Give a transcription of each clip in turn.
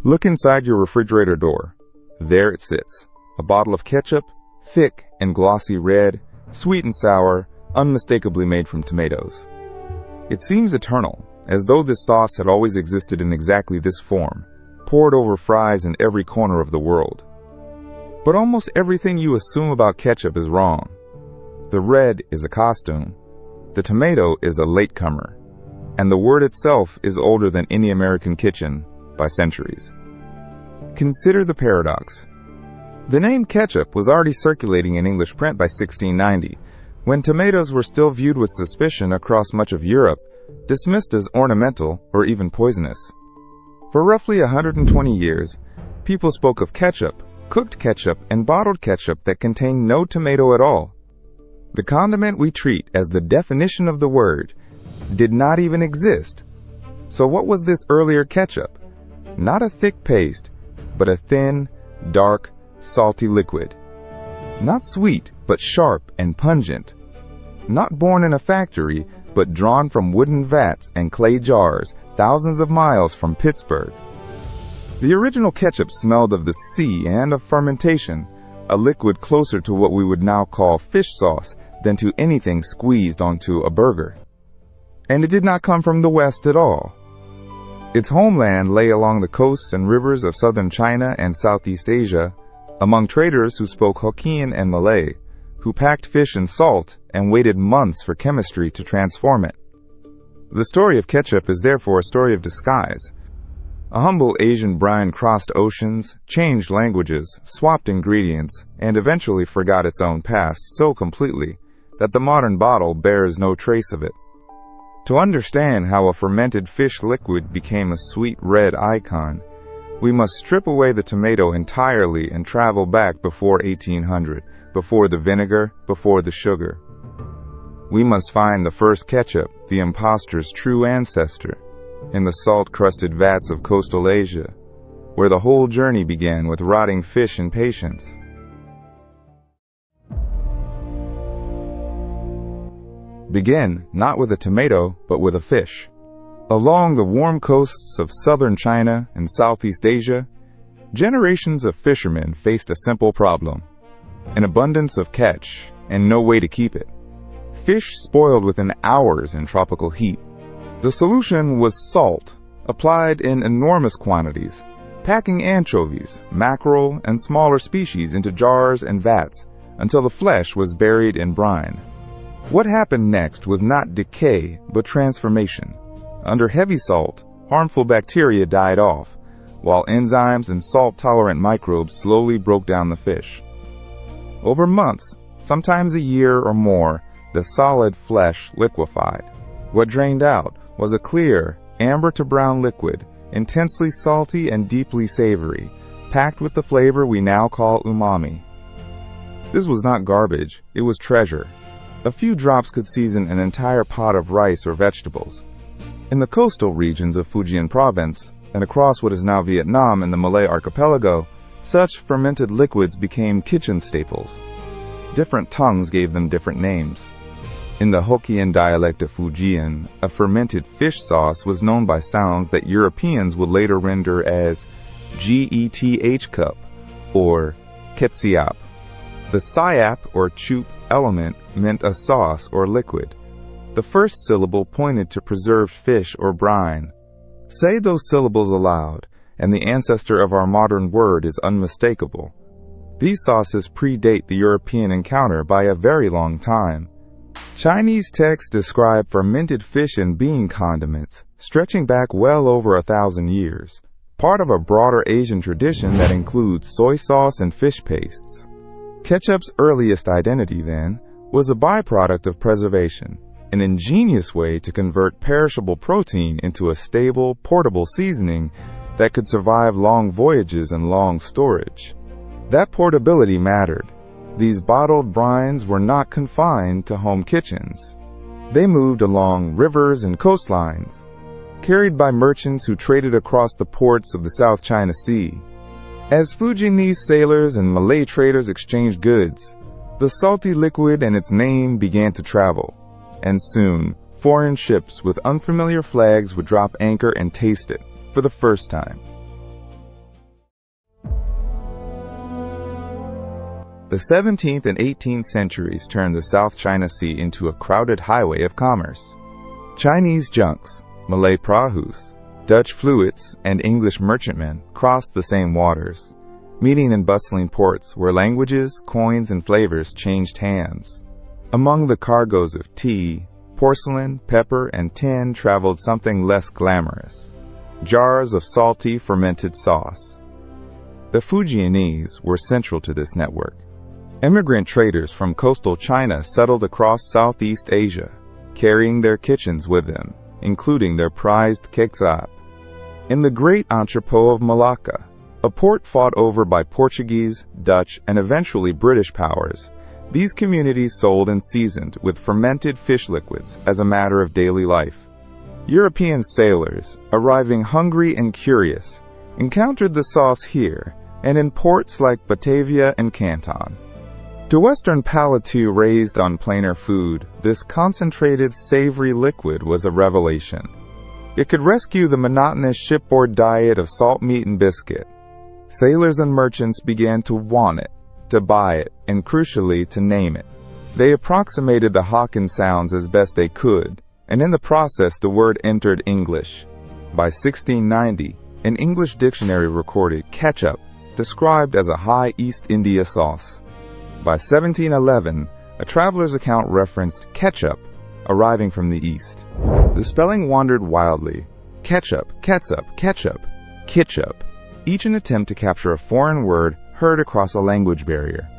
Look inside your refrigerator door. There it sits, a bottle of ketchup, thick and glossy red, sweet and sour, unmistakably made from tomatoes. It seems eternal, as though this sauce had always existed in exactly this form, poured over fries in every corner of the world. But almost everything you assume about ketchup is wrong. The red is a costume, the tomato is a latecomer, and the word itself is older than any American kitchen by centuries. Consider the paradox. The name ketchup was already circulating in English print by 1690, when tomatoes were still viewed with suspicion across much of Europe, dismissed as ornamental or even poisonous. For roughly 120 years, people spoke of ketchup, cooked ketchup, and bottled ketchup that contained no tomato at all. The condiment we treat as the definition of the word did not even exist. So what was this earlier ketchup? Not a thick paste, but a thin, dark, salty liquid. Not sweet, but sharp and pungent. Not born in a factory, but drawn from wooden vats and clay jars thousands of miles from Pittsburgh. The original ketchup smelled of the sea and of fermentation, a liquid closer to what we would now call fish sauce than to anything squeezed onto a burger. And it did not come from the West at all. Its homeland lay along the coasts and rivers of southern China and Southeast Asia, among traders who spoke Hokkien and Malay, who packed fish in salt and waited months for chemistry to transform it. The story of ketchup is therefore a story of disguise. A humble Asian brine crossed oceans, changed languages, swapped ingredients, and eventually forgot its own past so completely that the modern bottle bears no trace of it. To understand how a fermented fish liquid became a sweet red icon, we must strip away the tomato entirely and travel back before 1800, before the vinegar, before the sugar. We must find the first ketchup, the impostor's true ancestor, in the salt-crusted vats of coastal Asia, where the whole journey began with rotting fish and patience. Begin not with a tomato, but with a fish. Along the warm coasts of southern China and Southeast Asia, generations of fishermen faced a simple problem: an abundance of catch and no way to keep it. Fish spoiled within hours in tropical heat. The solution was salt, applied in enormous quantities, packing anchovies, mackerel, and smaller species into jars and vats until the flesh was buried in brine. What happened next was not decay, but transformation. Under heavy salt, harmful bacteria died off, while enzymes and salt-tolerant microbes slowly broke down the fish. Over months, sometimes a year or more, the solid flesh liquefied. What drained out was a clear, amber to brown liquid, intensely salty and deeply savory, packed with the flavor we now call umami. This was not garbage, it was treasure. A few drops could season an entire pot of rice or vegetables. In the coastal regions of Fujian province, and across what is now Vietnam and the Malay archipelago, such fermented liquids became kitchen staples. Different tongues gave them different names. In the Hokkien dialect of Fujian, a fermented fish sauce was known by sounds that Europeans would later render as geth cup or ketchup. The siap or chup element meant a sauce or liquid. The first syllable pointed to preserved fish or brine. Say those syllables aloud, and the ancestor of our modern word is unmistakable. These sauces predate the European encounter by a very long time. Chinese texts describe fermented fish and bean condiments, stretching back well over 1,000 years, part of a broader Asian tradition that includes soy sauce and fish pastes. Ketchup's earliest identity, then, was a byproduct of preservation, an ingenious way to convert perishable protein into a stable, portable seasoning that could survive long voyages and long storage. That portability mattered. These bottled brines were not confined to home kitchens. They moved along rivers and coastlines, carried by merchants who traded across the ports of the South China Sea. As Fujianese sailors and Malay traders exchanged goods, the salty liquid and its name began to travel, and soon foreign ships with unfamiliar flags would drop anchor and taste it for the first time. The 17th and 18th centuries turned the South China Sea into a crowded highway of commerce. Chinese junks, Malay prahus, Dutch fluits, and English merchantmen crossed the same waters, meeting in bustling ports where languages, coins, and flavors changed hands. Among the cargoes of tea, porcelain, pepper, and tin traveled something less glamorous: jars of salty, fermented sauce. The Fujianese were central to this network. Immigrant traders from coastal China settled across Southeast Asia, carrying their kitchens with them, including their prized Ketchup. In the great entrepot of Malacca, a port fought over by Portuguese, Dutch, and eventually British powers, these communities sold and seasoned with fermented fish liquids as a matter of daily life. European sailors, arriving hungry and curious, encountered the sauce here and in ports like Batavia and Canton. To Western palates raised on plainer food, this concentrated, savory liquid was a revelation. It could rescue the monotonous shipboard diet of salt meat and biscuit. Sailors and merchants began to want it, to buy it, and crucially, to name it. They approximated the Hokkien sounds as best they could, and in the process the word entered English. By 1690, an English dictionary recorded ketchup, described as a high East India sauce. By 1711, a traveler's account referenced ketchup, arriving from the east. The spelling wandered wildly: ketchup, ketchup, ketchup, ketchup, each an attempt to capture a foreign word heard across a language barrier.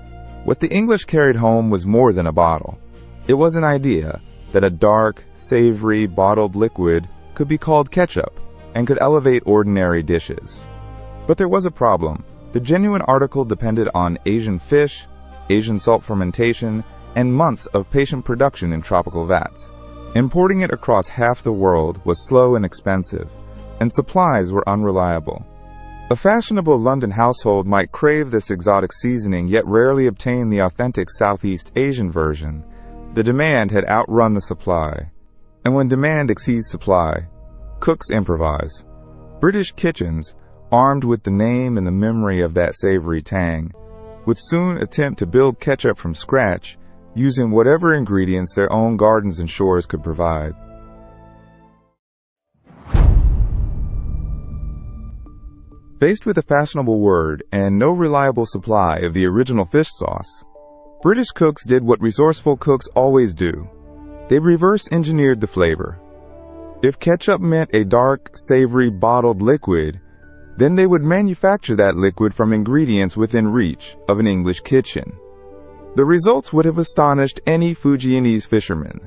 What the English carried home was more than a bottle. It was an idea that a dark, savory, bottled liquid could be called ketchup and could elevate ordinary dishes. But there was a problem. The genuine article depended on Asian fish, Asian salt fermentation, and months of patient production in tropical vats. Importing it across half the world was slow and expensive, and supplies were unreliable. A fashionable London household might crave this exotic seasoning yet rarely obtain the authentic Southeast Asian version. The demand had outrun the supply. And when demand exceeds supply, cooks improvise. British kitchens, armed with the name and the memory of that savory tang, would soon attempt to build ketchup from scratch, using whatever ingredients their own gardens and shores could provide. Faced with a fashionable word and no reliable supply of the original fish sauce, British cooks did what resourceful cooks always do. They reverse-engineered the flavor. If ketchup meant a dark, savory, bottled liquid, then they would manufacture that liquid from ingredients within reach of an English kitchen. The results would have astonished any Fujianese fisherman.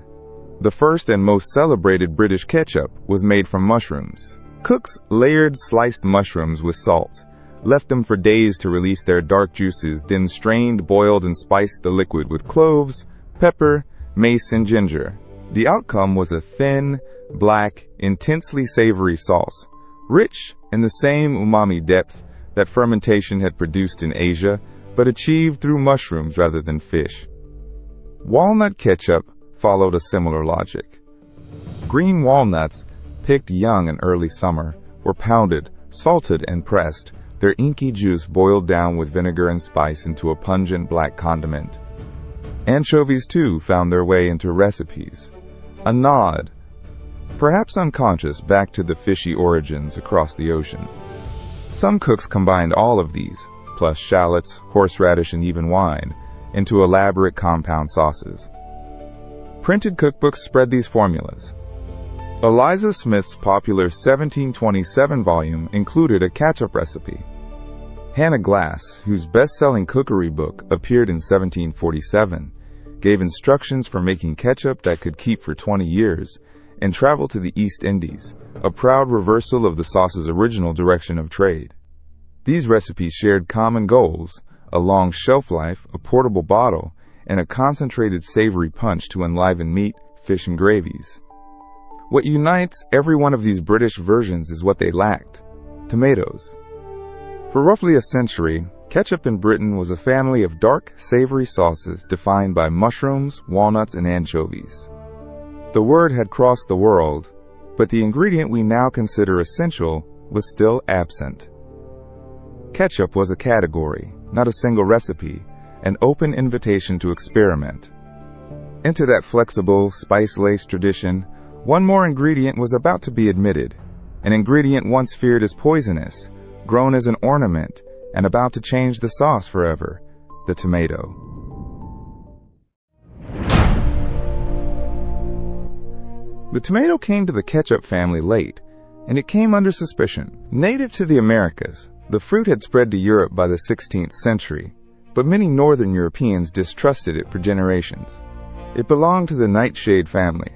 The first and most celebrated British ketchup was made from mushrooms. Cooks layered sliced mushrooms with salt, left them for days to release their dark juices, then strained, boiled, and spiced the liquid with cloves, pepper, mace, and ginger. The outcome was a thin, black, intensely savory sauce, rich in the same umami depth that fermentation had produced in Asia, but achieved through mushrooms rather than fish. Walnut ketchup followed a similar logic. Green walnuts, picked young in early summer, were pounded, salted, and pressed, their inky juice boiled down with vinegar and spice into a pungent black condiment. Anchovies, too, found their way into recipes. A nod, perhaps unconscious, back to the fishy origins across the ocean. Some cooks combined all of these, plus shallots, horseradish, and even wine, into elaborate compound sauces. Printed cookbooks spread these formulas. Eliza Smith's popular 1727 volume included a ketchup recipe. Hannah Glass, whose best-selling cookery book appeared in 1747, gave instructions for making ketchup that could keep for 20 years and travel to the East Indies, a proud reversal of the sauce's original direction of trade. These recipes shared common goals: a long shelf life, a portable bottle, and a concentrated savory punch to enliven meat, fish, and gravies. What unites every one of these British versions is what they lacked: tomatoes. For roughly a century, ketchup in Britain was a family of dark, savory sauces defined by mushrooms, walnuts, and anchovies. The word had crossed the world, but the ingredient we now consider essential was still absent. Ketchup was a category, not a single recipe, an open invitation to experiment. Into that flexible, spice-laced tradition, one more ingredient was about to be admitted, an ingredient once feared as poisonous, grown as an ornament, and about to change the sauce forever: the tomato. The tomato came to the ketchup family late, and it came under suspicion. Native to the Americas, the fruit had spread to Europe by the 16th century, but many northern Europeans distrusted it for generations. It belonged to the nightshade family,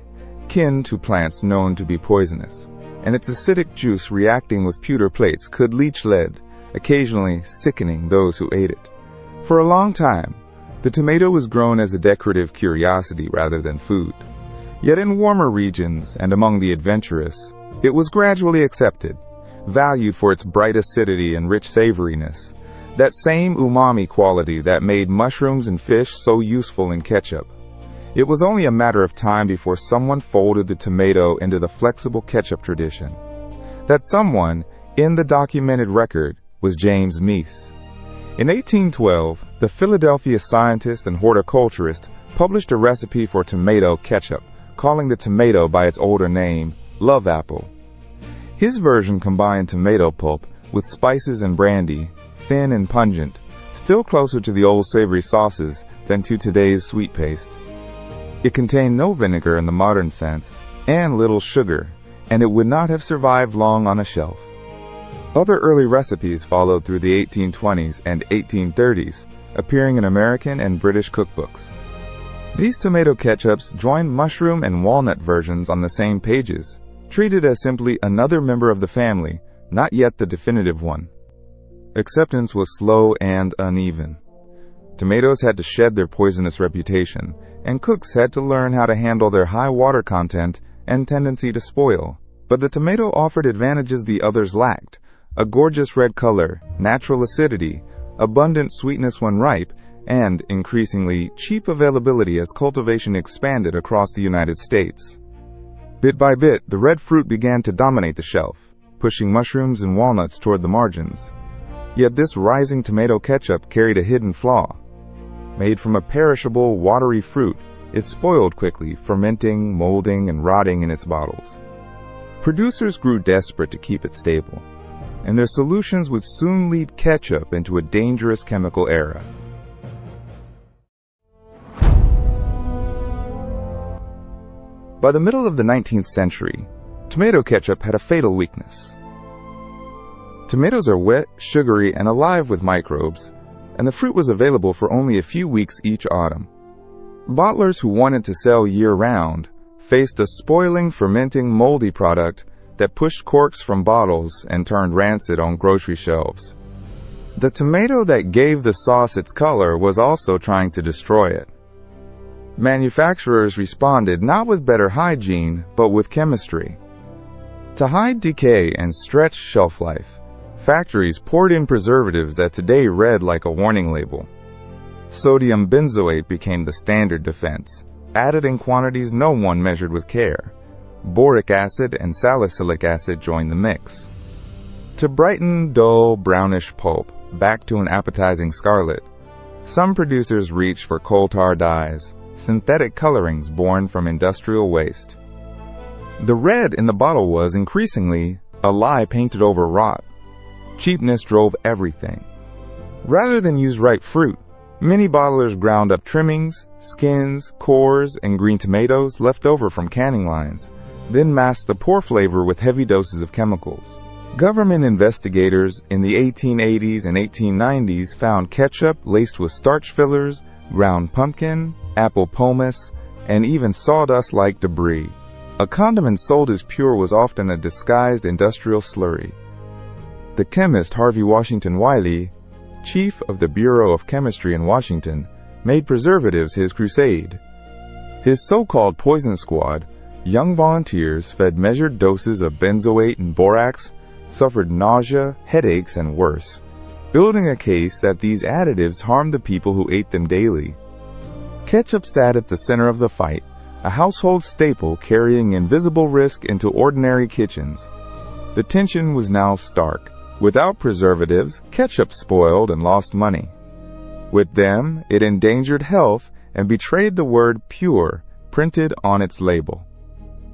kin to plants known to be poisonous, and its acidic juice reacting with pewter plates could leach lead, occasionally sickening those who ate it. For a long time, the tomato was grown as a decorative curiosity rather than food. Yet in warmer regions and among the adventurous, it was gradually accepted, valued for its bright acidity and rich savoriness, that same umami quality that made mushrooms and fish so useful in ketchup. It was only a matter of time before someone folded the tomato into the flexible ketchup tradition. That someone, in the documented record, was James Meese. In 1812, the Philadelphia scientist and horticulturist published a recipe for tomato ketchup, calling the tomato by its older name, love apple. His version combined tomato pulp with spices and brandy, thin and pungent, still closer to the old savory sauces than to today's sweet paste. It contained no vinegar in the modern sense, and little sugar, and it would not have survived long on a shelf. Other early recipes followed through the 1820s and 1830s, appearing in American and British cookbooks. These tomato ketchups joined mushroom and walnut versions on the same pages, treated as simply another member of the family, not yet the definitive one. Acceptance was slow and uneven. Tomatoes had to shed their poisonous reputation, and cooks had to learn how to handle their high water content and tendency to spoil. But the tomato offered advantages the others lacked: a gorgeous red color, natural acidity, abundant sweetness when ripe, and, increasingly, cheap availability as cultivation expanded across the United States. Bit by bit, the red fruit began to dominate the shelf, pushing mushrooms and walnuts toward the margins. Yet this rising tomato ketchup carried a hidden flaw. Made from a perishable, watery fruit, it spoiled quickly, fermenting, molding, and rotting in its bottles. Producers grew desperate to keep it stable, and their solutions would soon lead ketchup into a dangerous chemical era. By the middle of the 19th century, tomato ketchup had a fatal weakness. Tomatoes are wet, sugary, and alive with microbes, and the fruit was available for only a few weeks each autumn. Bottlers who wanted to sell year-round faced a spoiling, fermenting, moldy product that pushed corks from bottles and turned rancid on grocery shelves. The tomato that gave the sauce its color was also trying to destroy it. Manufacturers responded not with better hygiene, but with chemistry. To hide decay and stretch shelf life, factories poured in preservatives that today read like a warning label. Sodium benzoate became the standard defense, added in quantities no one measured with care. Boric acid and salicylic acid joined the mix. To brighten dull, brownish pulp back to an appetizing scarlet, some producers reached for coal tar dyes, synthetic colorings born from industrial waste. The red in the bottle was, increasingly, a lie painted over rot. Cheapness drove everything. Rather than use ripe fruit, many bottlers ground up trimmings, skins, cores, and green tomatoes left over from canning lines, then masked the poor flavor with heavy doses of chemicals. Government investigators in the 1880s and 1890s found ketchup laced with starch fillers, ground pumpkin, apple pomace, and even sawdust-like debris. A condiment sold as pure was often a disguised industrial slurry. The chemist Harvey Washington Wiley, chief of the Bureau of Chemistry in Washington, made preservatives his crusade. His so-called poison squad, young volunteers fed measured doses of benzoate and borax, suffered nausea, headaches, and worse, building a case that these additives harmed the people who ate them daily. Ketchup sat at the center of the fight, a household staple carrying invisible risk into ordinary kitchens. The tension was now stark. Without preservatives, ketchup spoiled and lost money. With them, it endangered health and betrayed the word pure printed on its label.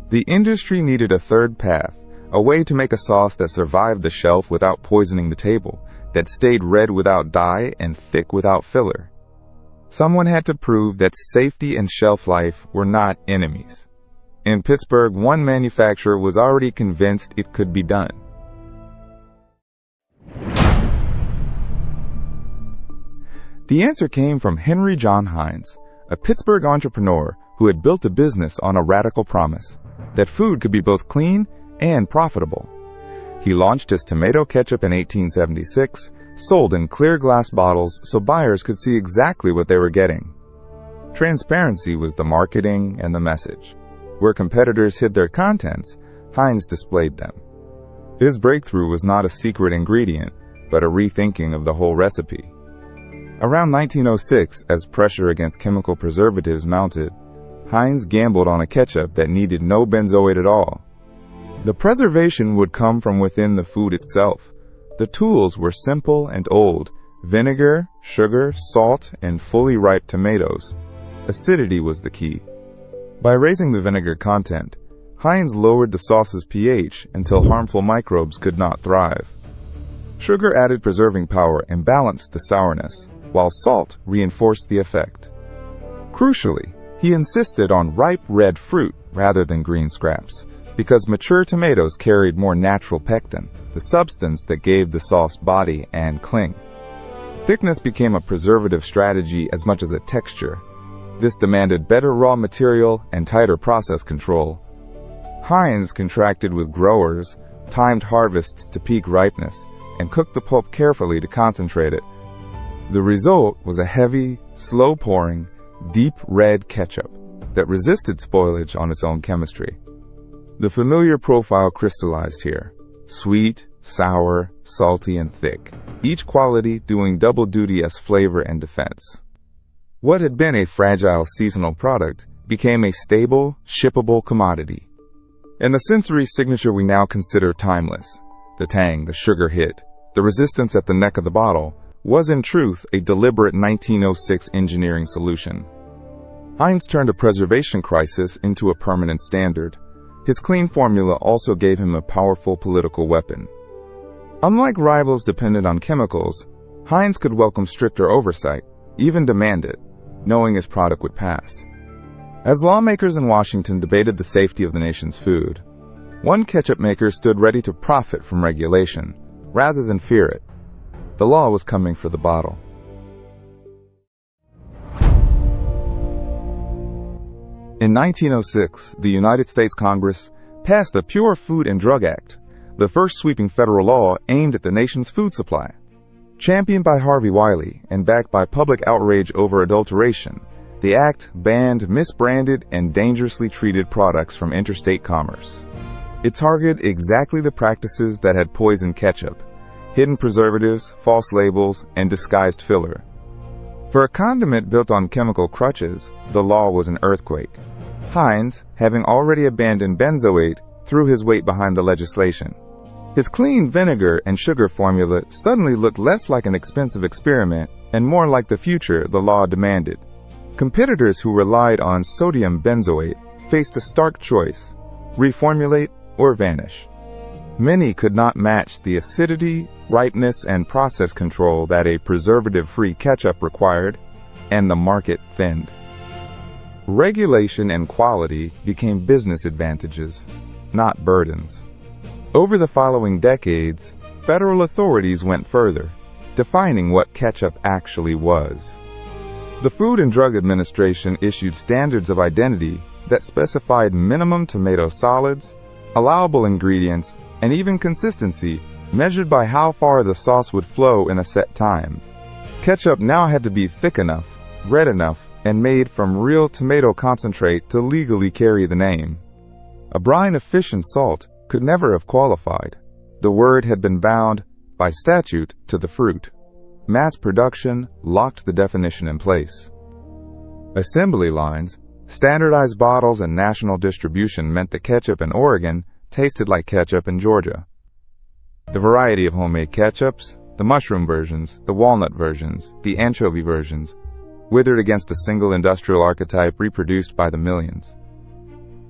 The industry needed a third path, a way to make a sauce that survived the shelf without poisoning the table, that stayed red without dye and thick without filler. Someone had to prove that safety and shelf life were not enemies. In Pittsburgh, one manufacturer was already convinced it could be done. The answer came from Henry John Heinz, a Pittsburgh entrepreneur who had built a business on a radical promise that food could be both clean and profitable. He launched his tomato ketchup in 1876, sold in clear glass bottles so buyers could see exactly what they were getting. Transparency was the marketing and the message. Where competitors hid their contents, Heinz displayed them. His breakthrough was not a secret ingredient, but a rethinking of the whole recipe. Around 1906, as pressure against chemical preservatives mounted, Heinz gambled on a ketchup that needed no benzoate at all. The preservation would come from within the food itself. The tools were simple and old: vinegar, sugar, salt, and fully ripe tomatoes. Acidity was the key. By raising the vinegar content, Heinz lowered the sauce's pH until harmful microbes could not thrive. Sugar added preserving power and balanced the sourness, while salt reinforced the effect. Crucially, he insisted on ripe red fruit rather than green scraps, because mature tomatoes carried more natural pectin, the substance that gave the sauce body and cling. Thickness became a preservative strategy as much as a texture. This demanded better raw material and tighter process control. Heinz contracted with growers, timed harvests to peak ripeness, and cooked the pulp carefully to concentrate it. The result was a heavy, slow-pouring, deep red ketchup that resisted spoilage on its own chemistry. The familiar profile crystallized here: sweet, sour, salty, and thick, each quality doing double duty as flavor and defense. What had been a fragile seasonal product became a stable, shippable commodity. And the sensory signature we now consider timeless, the tang, the sugar hit, the resistance at the neck of the bottle, was in truth a deliberate 1906 engineering solution. Heinz turned a preservation crisis into a permanent standard. His clean formula also gave him a powerful political weapon. Unlike rivals dependent on chemicals, Heinz could welcome stricter oversight, even demand it, knowing his product would pass. As lawmakers in Washington debated the safety of the nation's food, one ketchup maker stood ready to profit from regulation, rather than fear it. The law was coming for the bottle. In 1906, the United States Congress passed the Pure Food and Drug Act, the first sweeping federal law aimed at the nation's food supply. Championed by Harvey Wiley and backed by public outrage over adulteration, the act banned misbranded and dangerously treated products from interstate commerce. It targeted exactly the practices that had poisoned ketchup: hidden preservatives, false labels, and disguised filler. For a condiment built on chemical crutches, the law was an earthquake. Heinz, having already abandoned benzoate, threw his weight behind the legislation. His clean vinegar and sugar formula suddenly looked less like an expensive experiment and more like the future the law demanded. Competitors who relied on sodium benzoate faced a stark choice: reformulate or vanish. Many could not match the acidity, ripeness, and process control that a preservative-free ketchup required, and the market thinned. Regulation and quality became business advantages, not burdens. Over the following decades, federal authorities went further, defining what ketchup actually was. The Food and Drug Administration issued standards of identity that specified minimum tomato solids, allowable ingredients, and even consistency, measured by how far the sauce would flow in a set time. Ketchup now had to be thick enough, red enough, and made from real tomato concentrate to legally carry the name. A brine of fish and salt could never have qualified. The word had been bound, by statute, to the fruit. Mass production locked the definition in place. Assembly lines, standardized bottles, and national distribution meant that ketchup in Oregon tasted like ketchup in Georgia. The variety of homemade ketchups, The mushroom versions, the walnut versions, the anchovy versions, withered against a single industrial archetype reproduced by the millions.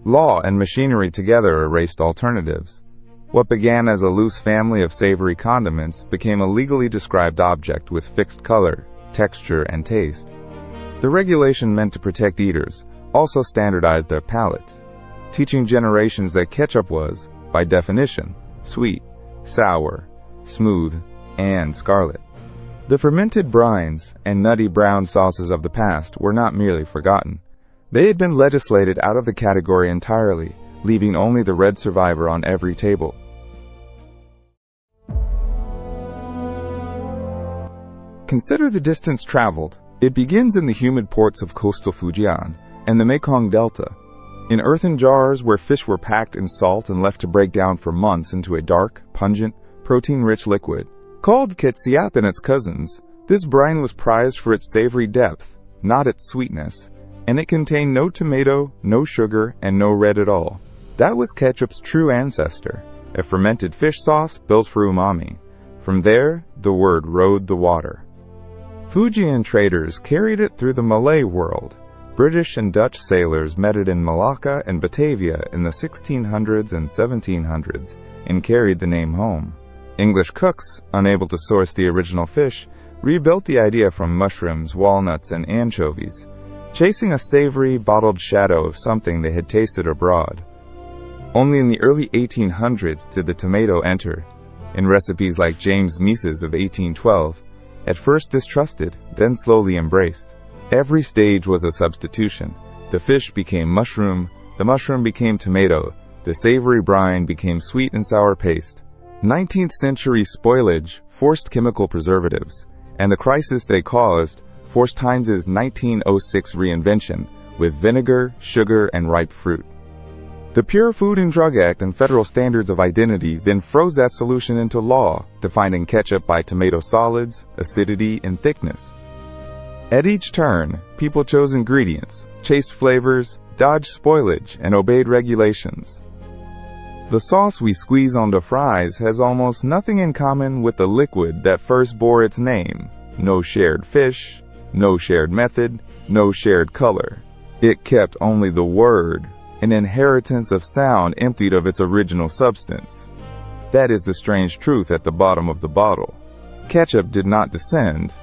Law and machinery together erased alternatives. What began as a loose family of savory condiments became a legally described object with fixed color, texture, and taste. The regulation meant to protect eaters also standardized their palates, teaching generations that ketchup was, by definition, sweet, sour, smooth, and scarlet. The fermented brines and nutty brown sauces of the past were not merely forgotten. They had been legislated out of the category entirely, leaving only the red survivor on every table. Consider the distance traveled. It begins in the humid ports of coastal Fujian and the Mekong Delta, in earthen jars where fish were packed in salt and left to break down for months into a dark, pungent, protein-rich liquid. Called ketchup and its cousins, this brine was prized for its savory depth, not its sweetness, and it contained no tomato, no sugar, and no red at all. That was ketchup's true ancestor, a fermented fish sauce built for umami. From there, the word rode the water. Fujian traders carried it through the Malay world. British and Dutch sailors met it in Malacca and Batavia in the 1600s and 1700s and carried the name home. English cooks, unable to source the original fish, rebuilt the idea from mushrooms, walnuts, and anchovies, chasing a savory, bottled shadow of something they had tasted abroad. Only in the early 1800s did the tomato enter, in recipes like James Meese's of 1812, at first distrusted, then slowly embraced. Every stage was a substitution. The fish became mushroom, the mushroom became tomato, the savory brine became sweet and sour paste. 19th century spoilage forced chemical preservatives, and the crisis they caused forced Heinz's 1906 reinvention with vinegar, sugar, and ripe fruit. The Pure Food and Drug Act and federal standards of identity then froze that solution into law, defining ketchup by tomato solids, acidity, and thickness. At each turn, people chose ingredients, chased flavors, dodged spoilage, and obeyed regulations. The sauce we squeeze onto fries has almost nothing in common with the liquid that first bore its name. No shared fish, no shared method, no shared color. It kept only the word, an inheritance of sound emptied of its original substance. That is the strange truth at the bottom of the bottle. Ketchup did not descend,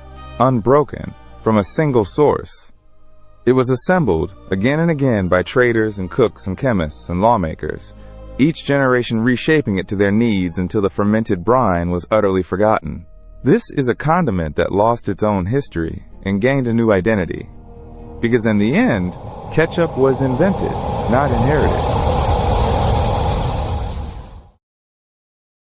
unbroken, from a single source. It was assembled again and again by traders and cooks and chemists and lawmakers, each generation reshaping it to their needs until the fermented brine was utterly forgotten. This is a condiment that lost its own history and gained a new identity. Because in the end, ketchup was invented, not inherited.